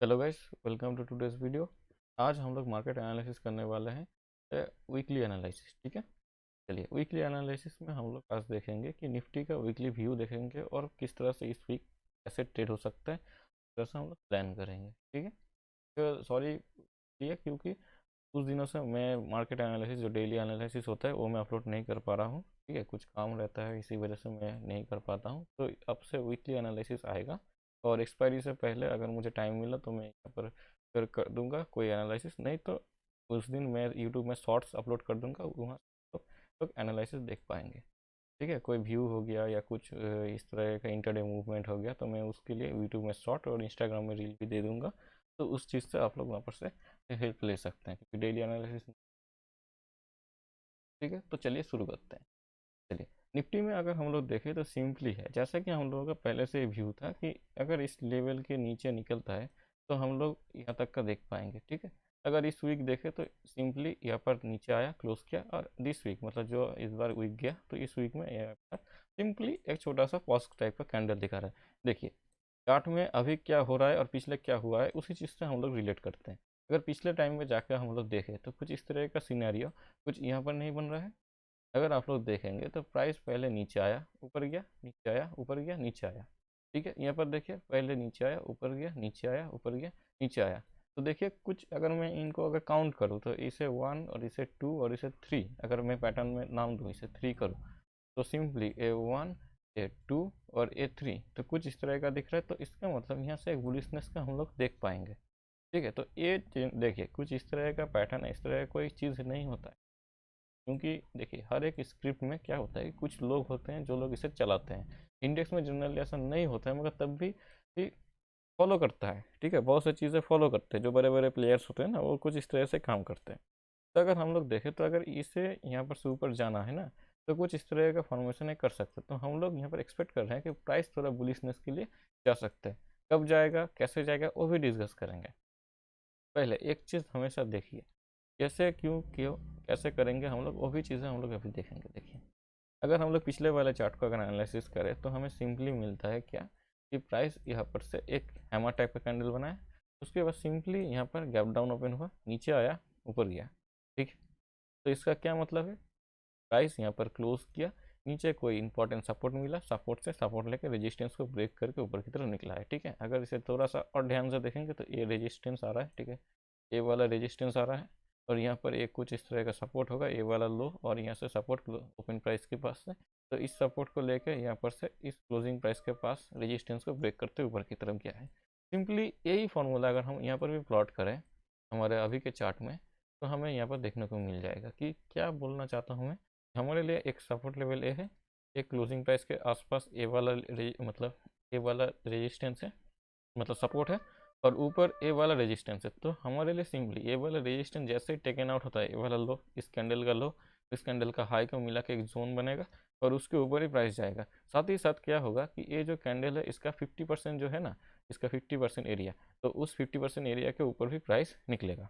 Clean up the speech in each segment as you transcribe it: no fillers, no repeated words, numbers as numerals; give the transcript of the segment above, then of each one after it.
Hello guys, welcome to today's video. आज हम लोग मार्केट एनालिसिस करने वाले हैं, वीकली एनालिसिस। ठीक है, चलिए वीकली एनालिसिस में हम लोग आज देखेंगे कि निफ्टी का वीकली व्यू देखेंगे और किस तरह से इस वीक कैसे ट्रेड हो सकता है, इस तरह से हम लोग प्लान करेंगे। ठीक है, तो सॉरी ये क्योंकि कुछ दिनों से मैं मार्केट एनालिसिस जो डेली एनालिसिस होता है वो मैं अपलोड नहीं कर पा रहा हूँ। ठीक है, कुछ काम रहता है, इसी वजह से मैं नहीं कर पाता हूँ। तो अब से वीकली एनालिसिस आएगा और एक्सपायरी से पहले अगर मुझे टाइम मिला तो मैं यहाँ पर फिर कर दूंगा कोई एनालिसिस, नहीं तो उस दिन मैं यूट्यूब में शॉर्ट्स अपलोड कर दूंगा, वहाँ तो लोग एनालिसिस देख पाएंगे। ठीक है, कोई व्यू हो गया या कुछ इस तरह का इंटरडे मूवमेंट हो गया तो मैं उसके लिए यूट्यूब में शॉर्ट और इंस्टाग्राम में रील भी दे दूंगा। तो उस चीज़ से आप लोग वहाँ पर से हेल्प ले सकते हैं क्योंकि डेली एनालिसिस। ठीक है, तो चलिए शुरू करते हैं। चलिए, निफ्टी में अगर हम लोग देखें तो सिंपली है, जैसा कि हम लोगों का पहले से व्यू था कि अगर इस लेवल के नीचे निकलता है तो हम लोग यहाँ तक का देख पाएंगे। ठीक है, अगर इस वीक देखें तो सिंपली यहाँ पर नीचे आया, क्लोज किया, और दिस वीक मतलब जो इस बार वीक गया तो इस वीक में यहाँ पर सिंपली एक छोटा सा पॉजिटिव टाइप का कैंडल दिखा रहा है। देखिए चार्ट में अभी क्या हो रहा है और पिछले क्या हुआ है उसी चीज़ से हम लोग रिलेट करते हैं। अगर पिछले टाइम में जाकर हम लोग देखें तो कुछ इस तरह का सिनेरियो कुछ यहाँ पर नहीं बन रहा है। अगर आप लोग देखेंगे तो प्राइस पहले नीचे आया, ऊपर गया, नीचे आया, ऊपर गया, नीचे आया। ठीक है, यहाँ पर देखिए पहले नीचे आया, ऊपर गया, नीचे आया, ऊपर गया, नीचे आया। तो देखिए कुछ अगर मैं इनको अगर काउंट करूँ तो इसे 1 और इसे 2 और इसे 3, अगर मैं पैटर्न में नाम दूँ इसे 3 करूँ तो सिंपली A1 A2 और A3 तो कुछ इस तरह का दिख रहा है। तो इसका मतलब यहाँ से एक बुलिशनेस का हम लोग देख पाएंगे। ठीक है, तो ये देखिए कुछ इस तरह का पैटर्न है, इस तरह का कोई चीज़ नहीं होता है। क्योंकि देखिए हर एक स्क्रिप्ट में क्या होता है कि कुछ लोग होते हैं जो लोग इसे चलाते हैं। इंडेक्स में जनरली ऐसा नहीं होता है, मगर तब भी फॉलो करता है। ठीक है, बहुत सी चीज़ें फॉलो करते हैं, जो बड़े बड़े प्लेयर्स होते हैं ना वो कुछ इस तरह से काम करते हैं। तो अगर हम लोग देखें तो अगर इसे यहाँ पर से ऊपर जाना है ना तो कुछ इस तरह का फॉर्मेशन है कर सकते हैं। तो हम लोग यहाँ पर एक्सपेक्ट कर रहे हैं कि प्राइस थोड़ा बुलिशनेस के लिए जा सकते हैं। कब जाएगा, कैसे जाएगा, वो भी डिस्कस करेंगे। पहले एक चीज़ हमेशा देखिए, कैसे क्यों क्यों कैसे करेंगे हम लोग, वो भी चीज़ें हम लोग अभी देखेंगे। देखिए अगर हम लोग पिछले वाले चार्ट को अगर एनालिसिस करें तो हमें सिंपली मिलता है क्या कि प्राइस यहाँ पर से एक हैमर टाइप का कैंडल बनाया, उसके बाद सिंपली यहाँ पर गैप डाउन ओपन हुआ, नीचे आया, ऊपर गया। ठीक है, तो इसका क्या मतलब है, प्राइस यहाँ पर क्लोज किया, नीचे कोई इंपॉर्टेंट सपोर्ट मिला, सपोर्ट से सपोर्ट लेकर रेजिस्टेंस को ब्रेक करके ऊपर की तरफ निकला है। ठीक है, अगर इसे थोड़ा सा और ध्यान से देखेंगे तो ये रेजिस्टेंस आ रहा है। ठीक है, ए वाला रेजिस्टेंस आ रहा है और यहाँ पर एक कुछ इस तरह का सपोर्ट होगा, ए वाला लो, और यहाँ से सपोर्ट ओपन प्राइस के पास से। तो इस सपोर्ट को लेकर यहाँ पर से इस क्लोजिंग प्राइस के पास रेजिस्टेंस को ब्रेक करते ऊपर की तरफ गया है। सिंपली यही फॉर्मूला अगर हम यहाँ पर भी प्लॉट करें हमारे अभी के चार्ट में तो हमें यहाँ पर देखने को मिल जाएगा कि क्या बोलना चाहता हूँ मैं। हमारे लिए एक सपोर्ट लेवल ए है, एक क्लोजिंग प्राइस के आसपास ए वाला मतलब ए वाला रेजिस्टेंस है, मतलब सपोर्ट है, और ऊपर ए वाला रेजिस्टेंस है। तो हमारे लिए सिंपली ए वाला रेजिस्टेंस जैसे ही टेकन आउट होता है, ए वाला लो, इस कैंडल का लो, इस कैंडल का हाई को मिला के एक जोन बनेगा और उसके ऊपर ही प्राइस जाएगा। साथ ही साथ क्या होगा कि ये जो कैंडल है इसका 50% जो है ना, इसका 50% एरिया, तो उस 50% एरिया के ऊपर भी प्राइस निकलेगा।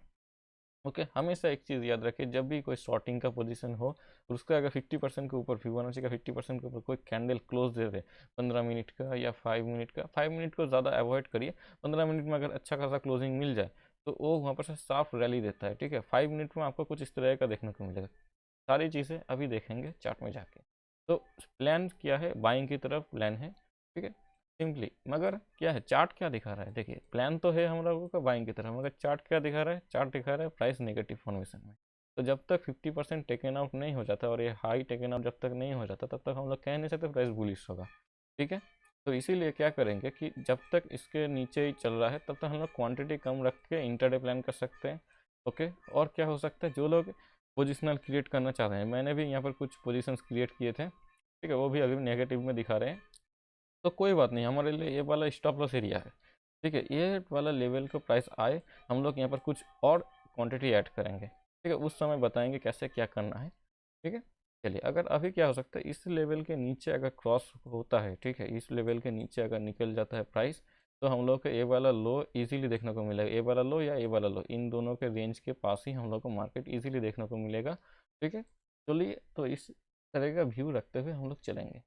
ओके, हमेशा एक चीज़ याद रखिए, जब भी कोई शॉर्टिंग का पोजीशन हो और उसका अगर 50% के ऊपर, फिबोनाची का 50% के ऊपर कोई कैंडल क्लोज दे दे 15 मिनट का या 5 मिनट का, 5 मिनट को ज़्यादा अवॉइड करिए, 15 मिनट में अगर अच्छा खासा क्लोजिंग मिल जाए तो वो वहाँ पर से साफ रैली देता है। ठीक है, 5 मिनट में आपको कुछ इस तरह का देखने को मिलेगा। सारी चीज़ें अभी देखेंगे चार्ट में जाके। तो प्लान क्या है, बाइंग की तरफ प्लान है। ठीक है, सिंपली, मगर क्या है चार्ट क्या दिखा रहा है, देखिए प्लान तो है हम लोगों का बाइंग की तरफ, मगर चार्ट क्या दिखा रहा है, चार्ट दिखा रहा है प्राइस नेगेटिव फॉर्मेशन में। तो जब तक 50% टेकन आउट नहीं हो जाता और ये हाई टेकन आउट जब तक नहीं हो जाता तब तक हम लोग कह नहीं सकते प्राइस बुलिश होगा। ठीक है, तो इसीलिए क्या करेंगे कि जब तक इसके नीचे ही चल रहा है तब तक हम लोग क्वांटिटी कम रख के इंटरडे प्लान कर सकते हैं। ओके, और क्या हो सकता है, जो लोग पोजिशनल क्रिएट करना चाहते हैं, मैंने भी यहाँ पर कुछ पोजिशंस क्रिएट किए थे। ठीक है, वो भी अभी नेगेटिव में दिखा रहे हैं, तो कोई बात नहीं, हमारे लिए ये वाला स्टॉप लॉस एरिया है। ठीक है, ये वाला लेवल को प्राइस आए हम लोग यहाँ पर कुछ और क्वांटिटी ऐड करेंगे। ठीक है, उस समय बताएंगे कैसे क्या करना है। ठीक है, चलिए अगर अभी क्या हो सकता है, इस लेवल के नीचे अगर क्रॉस होता है, ठीक है, इस लेवल के नीचे अगर निकल जाता है प्राइस तो हम लोग को ए वाला लो इजीली देखने को मिलेगा, ए वाला लो या ए वाला लो, इन दोनों के रेंज के पास ही हम लोग को मार्केट इजीली देखने को मिलेगा। ठीक है, चलिए तो इस तरह का व्यू रखते हुए हम लोग चलेंगे।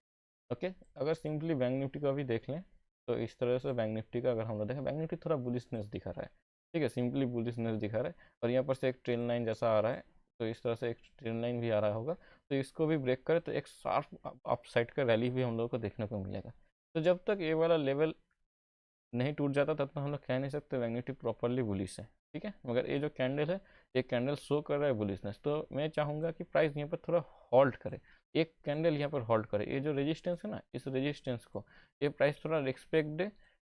ओके, अगर सिंपली बैंक निफ्टी को अभी देख लें तो इस तरह से बैंक निफ्टी का अगर हम लोग देखें, बैंक निफ्टी थोड़ा बुलिशनेस दिखा रहा है, ठीक है, सिंपली बुलिशनेस दिखा रहा है। और यहाँ पर से एक ट्रेल लाइन जैसा आ रहा है, तो इस तरह से एक ट्रेल लाइन भी आ रहा होगा, तो इसको भी ब्रेक करे तो एक शार्प अपसाइड का रैली भी हम लोग को देखने को मिलेगा। तो जब तक ये वाला लेवल नहीं टूट जाता तब तक हम लोग कह नहीं सकते बैंक निफ्टी प्रॉपरली बुलिश है, ठीक है। मगर ये जो कैंडल है, ये कैंडल शो कर रहा है बुलिशनेस, तो मैं चाहूँगा कि प्राइस यहाँ पर थोड़ा हॉल्ट करे, एक कैंडल यहाँ पर हॉल्ट करे। ये जो रेजिस्टेंस है ना, इस रेजिस्टेंस को ये प्राइस थोड़ा रिस्पेक्ट दे,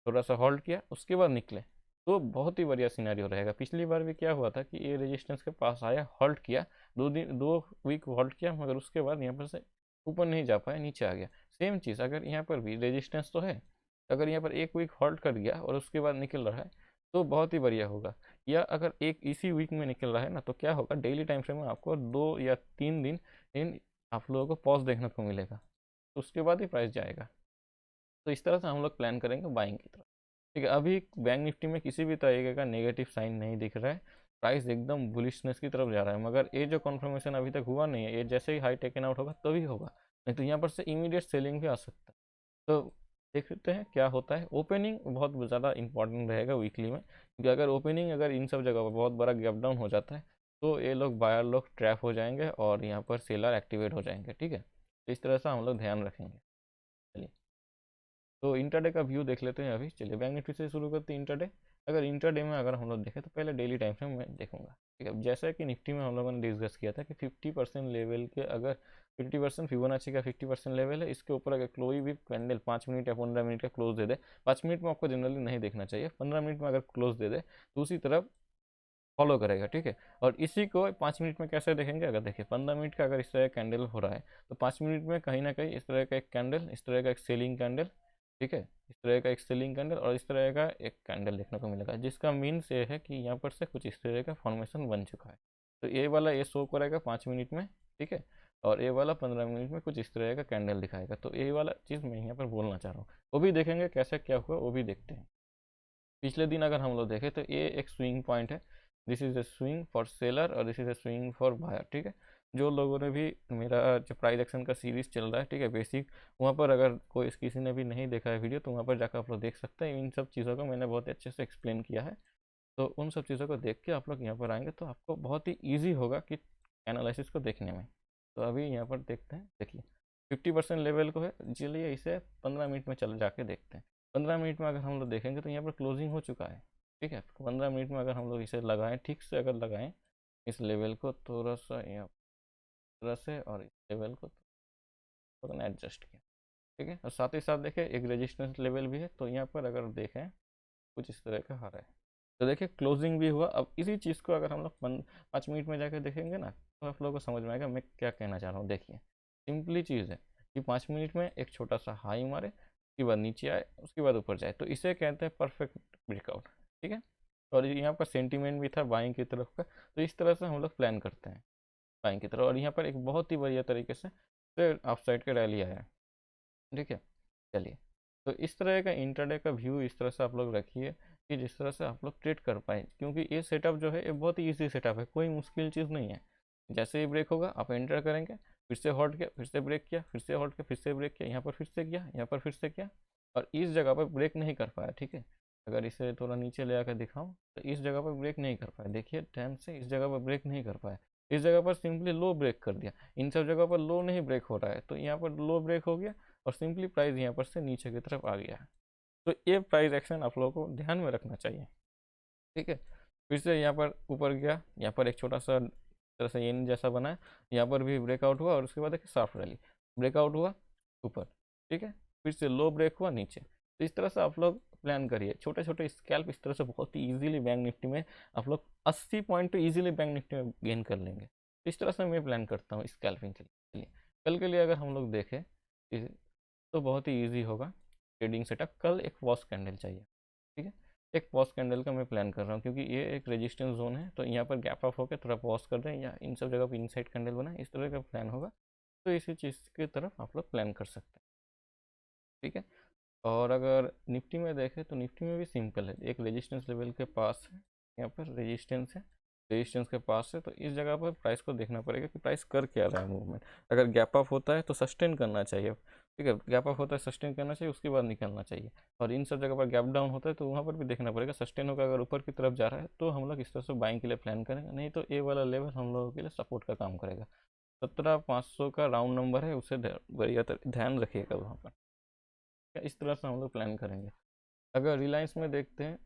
थोड़ा सा हॉल्ट किया, उसके बाद निकले, तो बहुत ही बढ़िया सिनेरियो रहेगा। पिछली बार भी क्या हुआ था कि ये रेजिस्टेंस के पास आया, हॉल्ट किया, 2 वीक हॉल्ट किया, मगर उसके बाद यहाँ पर से ऊपर नहीं जा पाया, नीचे आ गया। सेम चीज़ अगर यहाँ पर भी रेजिस्टेंस तो है, अगर यहाँ पर 1 वीक हॉल्ट कर गया और उसके बाद निकल रहा है तो बहुत ही बढ़िया होगा। या अगर एक इसी वीक में निकल रहा है ना, तो क्या होगा, डेली टाइम फ्रेम में आपको 2 या 3 दिन इन आप लोगों को पॉज देखने को मिलेगा, तो उसके बाद ही प्राइस जाएगा। तो इस तरह से हम लोग प्लान करेंगे बाइंग की तरफ, ठीक है। अभी बैंक निफ्टी में किसी भी तरीके का नेगेटिव साइन नहीं दिख रहा है, प्राइस एकदम बुलिशनेस की तरफ जा रहा है। मगर ये जो कन्फर्मेशन अभी तक हुआ नहीं है, ये जैसे ही हाई टेकन आउट होगा तभी होगा, नहीं तो यहाँ पर से इमीडिएट सेलिंग भी आ सकता है। तो देखते हैं क्या होता है। ओपनिंग बहुत ज़्यादा इंपॉर्टेंट रहेगा वीकली में, क्योंकि अगर ओपनिंग अगर इन सब जगह पर बहुत बड़ा गैप डाउन हो जाता है तो ये लोग बायर लोग ट्रैप हो जाएंगे और यहाँ पर सेलर एक्टिवेट हो जाएंगे, ठीक है। तो इस तरह से हम लोग ध्यान रखेंगे। चलिए, तो इंटरडे का व्यू देख लेते हैं अभी। चलिए, बैंक निफ्टी से शुरू करते हैं इंटरडे। अगर इंटरडे में अगर हम लोग देखें तो पहले डेली टाइम फ्रेम में देखूंगा, ठीक है। जैसा कि निफ्टी में हम लोगों ने डिस्कस किया था कि 50% लेवल के, अगर 50% फिबोनाची का 50% लेवल है, इसके ऊपर अगर कोई भी कैंडल 5 मिनट या 15 मिनट का क्लोज दे दे, 5 मिनट में आपको जनरली नहीं देखना चाहिए, 15 मिनट में अगर क्लोज दे दे तो उसी तरफ फॉलो करेगा, ठीक है। और इसी को 5 मिनट में कैसे देखेंगे, अगर देखिए 15 मिनट का अगर इस तरह का कैंडल हो रहा है तो 5 मिनट में कहीं ना कहीं इस तरह का एक कैंडल, इस तरह का एक सेलिंग कैंडल, ठीक है, इस तरह का एक सेलिंग कैंडल और इस तरह का एक कैंडल देखने को मिलेगा, जिसका मीन्स ये है कि यहाँ पर से कुछ इस तरह का फॉर्मेशन बन चुका है। तो ये वाला ये शो करेगा 5 मिनट में, ठीक है, और ये वाला 15 मिनट में कुछ इस तरह का कैंडल दिखाएगा। तो ये वाला चीज़ मैं यहाँ पर बोलना चाह रहा हूँ, वो भी देखेंगे कैसे क्या हुआ, वो भी देखते हैं। पिछले दिन अगर हम लोग देखें तो ये एक स्विंग पॉइंट है, this is a swing for seller और this is a swing for buyer, ठीक है। जो लोगों ने भी मेरा जो प्राइस एक्शन का सीरीज चल रहा है, ठीक है, बेसिक, वहाँ पर अगर कोई किसी ने भी नहीं देखा है वीडियो तो वहाँ पर जाकर आप लोग देख सकते हैं। इन सब चीज़ों को मैंने बहुत अच्छे से एक्सप्लेन किया है, तो उन सब चीज़ों को देख के आप लोग यहाँ पर आएंगे तो आपको बहुत ही ईजी होगा कि एनालिसिस को देखने में। तो अभी यहाँ पर देखते हैं, देखिए 50% लेवल को है, चलिए इसे 15 मिनट में चल जाके देखते हैं। 15 मिनट में अगर हम लोग देखेंगे तो यहाँ पर क्लोजिंग हो चुका है, ठीक है। 15 मिनट में अगर हम लोग इसे लगाएं, ठीक से अगर लगाएं इस लेवल को थोड़ा सा यहाँ तरह से, और इस लेवल को थोड़ा एडजस्ट किया, ठीक है। और साथ ही साथ देखें एक रेजिस्टेंस लेवल भी है, तो यहाँ पर अगर देखें कुछ इस तरह का हारा है, तो देखिए क्लोजिंग भी हुआ। अब इसी चीज़ को अगर हम लोग 5 मिनट में जाकर देखेंगे ना, तो आप लोगों को समझ में आएगा मैं क्या कहना चाह रहा हूँ। देखिए सिंपली चीज़ है कि 5 मिनट में एक छोटा सा हाई मारे, उसके बाद नीचे आए, उसके बाद ऊपर जाए, तो इसे कहते हैं परफेक्ट ब्रेकआउट, ठीक है। और यहाँ पर सेंटीमेंट भी था बाइंग की तरफ का, तो इस तरह से हम लोग प्लान करते हैं बाइंग की तरफ। और यहाँ पर एक बहुत ही बढ़िया तरीके से अप साइड का रैली आया है, ठीक है। चलिए, तो इस तरह का इंटरडे का व्यू इस तरह से आप लोग रखिए कि जिस तरह से आप लोग ट्रेड कर पाए, क्योंकि ये सेटअप जो है ये बहुत ही ईजी सेटअप है, कोई मुश्किल चीज़ नहीं है। जैसे ही ब्रेक होगा आप एंटर करेंगे, फिर से हॉल्ट किया, फिर से ब्रेक किया, फिर से हॉल्ट किया, फिर से ब्रेक किया, यहाँ पर फिर से किया, यहाँ पर फिर से किया, और इस जगह पर ब्रेक नहीं कर पाया, ठीक है। अगर इसे थोड़ा नीचे ले आकर दिखाऊं तो इस जगह पर ब्रेक नहीं कर पाया, देखिए ध्यान से, इस जगह पर ब्रेक नहीं कर पाया, इस जगह पर सिंपली लो ब्रेक कर दिया। इन सब जगह पर लो नहीं ब्रेक हो रहा है, तो यहाँ पर लो ब्रेक हो गया और सिंपली प्राइस यहाँ पर से नीचे की तरफ आ गया है। तो ये प्राइस एक्शन आप लोगों को ध्यान में रखना चाहिए, ठीक है। फिर से यहाँ पर ऊपर गया, यहाँ पर एक छोटा सा तरह से एन जैसा बना है, यहाँ पर भी ब्रेकआउट हुआ और उसके बाद एक सॉफ्ट रैली, ब्रेकआउट हुआ ऊपर, ठीक है, फिर से लो ब्रेक हुआ नीचे। तो इस तरह से आप लोग प्लान करिए, छोटे छोटे स्कैल्प इस तरह से बहुत ही ईजिली बैंक निफ्टी में आप लोग 80 पॉइंट तो ईजिली बैंक निफ्टी में गेन कर लेंगे। तो इस तरह से मैं प्लान करता हूँ स्कैल्पिंग के लिए। कल के लिए अगर हम लोग देखें तो बहुत ही ईजी होगा ट्रेडिंग सेटअप। कल एक वॉश कैंडल चाहिए, ठीक है, एक पॉज कैंडल का मैं प्लान कर रहा हूँ, क्योंकि ये एक रेजिस्टेंस जोन है, तो यहाँ पर गैप अप होकर थोड़ा पॉज कर दें या इन सब जगह पर इनसाइड कैंडल बना, इस तरह का प्लान होगा। तो इसी चीज़ की तरफ आप लोग प्लान कर सकते हैं, ठीक है। और अगर निफ्टी में देखें तो निफ्टी में भी सिंपल है, एक रेजिस्टेंस लेवल के पास है, यहाँ पर रेजिस्टेंस है, रेजिस्टेंस के पास है, तो इस जगह पर प्राइस को देखना पड़ेगा कि प्राइस कर क्या रहा है मूवमेंट। अगर गैप अप होता है तो सस्टेन करना चाहिए, ठीक है, गैप अप होता है सस्टेन करना चाहिए, उसके बाद निकलना चाहिए। और इन सब जगह पर गैप डाउन होता है तो वहाँ पर भी देखना पड़ेगा, सस्टेन होकर अगर ऊपर की तरफ जा रहा है तो हम लोग इस तरह से बाइंग के लिए प्लान करेंगे, नहीं तो ए वाला लेवल हम लोगों के लिए सपोर्ट का काम करेगा। 17,500 का राउंड नंबर है, उसे बढ़िया ध्यान रखिएगा वहाँ पर। इस तरह से हम लोग प्लान करेंगे। अगर रिलायंस में देखते हैं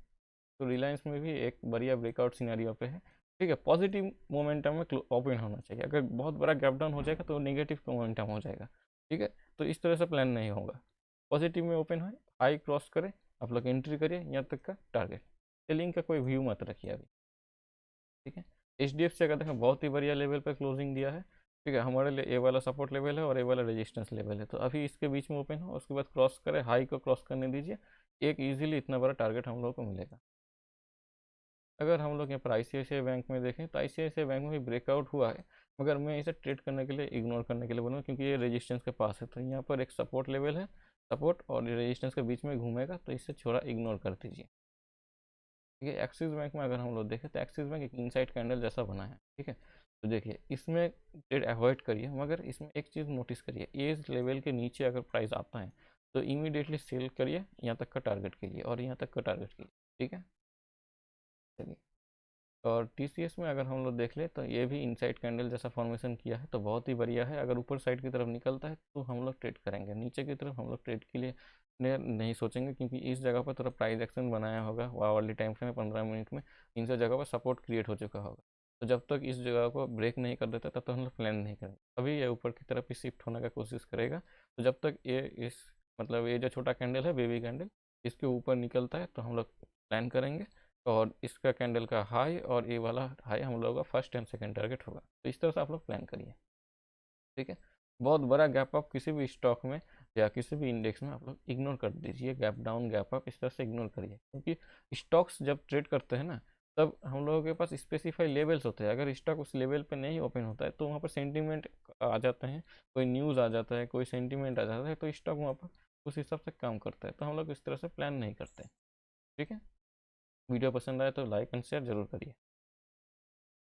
तो रिलायंस में भी एक बढ़िया ब्रेकआउट सिनेरियो पे है। ठीक है, पॉजिटिव मोमेंटम में ओपन होना चाहिए, अगर बहुत बड़ा गैप डाउन हो जाएगा तो नेगेटिव मोमेंटम हो जाएगा। ठीक है, तो इस तरह से प्लान नहीं होगा। पॉजिटिव में ओपन है, हाई क्रॉस करे, आप लोग एंट्री करिए यहाँ तक का टारगेट। सेलिंग का कोई व्यू मत रखिए अभी। ठीक है, एच डी एफ सी अगर देखें बहुत ही बढ़िया लेवल पर क्लोजिंग दिया है। ठीक है, हमारे लिए ए वाला सपोर्ट लेवल है और ए वाला रेजिस्टेंस लेवल है, तो अभी इसके बीच में ओपन हो, उसके बाद क्रॉस करे, हाई को क्रॉस करने दीजिए, एक इजीली इतना बड़ा टारगेट हम लोग को मिलेगा। अगर हम लोग यहाँ पर ICICI बैंक में देखें तो ICICI बैंक में भी ब्रेकआउट हुआ है, मगर मैं इसे ट्रेड करने के लिए इग्नोर करने के लिए बोलूँगा, क्योंकि ये रेजिस्टेंस के पास है। तो यहाँ पर एक सपोर्ट लेवल है, सपोर्ट और रेजिस्टेंस के बीच में घूमेगा, तो इसे थोड़ा इग्नोर कर दीजिए। ठीक है, एक्सिस बैंक में अगर हम लोग देखें तो एक्सिस बैंक एक इनसाइड कैंडल जैसा बना है। ठीक है, तो देखिए इसमें ट्रेड अवॉइड करिए, मगर इसमें एक चीज़ नोटिस करिए, ये लेवल के नीचे अगर प्राइस आता है तो इमीडिएटली सेल करिए यहाँ तक का टारगेट के लिए और यहाँ तक का टारगेट के लिए। ठीक है, चलिए। और TCS में अगर हम लोग देख ले तो ये भी इनसाइड कैंडल जैसा फॉर्मेशन किया है, तो बहुत ही बढ़िया है। अगर ऊपर साइड की तरफ निकलता है तो हम लोग ट्रेड करेंगे, नीचे की तरफ हम लोग ट्रेड के लिए नहीं सोचेंगे, क्योंकि इस जगह पर थोड़ा प्राइस एक्शन बनाया होगा वाली टाइम फ्रेम में 15 मिनट में, इन सब जगह पर सपोर्ट क्रिएट हो चुका होगा। तो जब तक इस जगह को ब्रेक नहीं कर देता तब तक हम लोग प्लान नहीं करेंगे। अभी ये ऊपर की तरफ ही शिफ्ट होने का कोशिश करेगा, तो जब तक ये इस मतलब ये जो छोटा कैंडल है बेबी कैंडल इसके ऊपर निकलता है तो हम लोग प्लान करेंगे। और इसका कैंडल का हाई और ये वाला हाई हम लोगों का फर्स्ट एंड सेकंड टारगेट होगा, तो इस तरह से आप लोग प्लान करिए। ठीक है, बहुत बड़ा गैप अप किसी भी स्टॉक में या किसी भी इंडेक्स में आप लोग इग्नोर कर दीजिए, गैप डाउन गैप अप इस तरह से इग्नोर करिए, क्योंकि स्टॉक्स जब ट्रेड करते हैं ना तब हम लोगों के पास स्पेसिफाई लेवल्स होते हैं। अगर स्टॉक उस लेवल पे नहीं ओपन होता है तो वहाँ पर सेंटीमेंट आ जाते हैं, कोई न्यूज़ आ जाता है, कोई सेंटीमेंट आ जाता है, तो स्टॉक वहाँ पर उस हिसाब से काम करता है, तो हम लोग इस तरह से प्लान नहीं करते। ठीक है, वीडियो पसंद आए तो लाइक एंड शेयर जरूर करिए।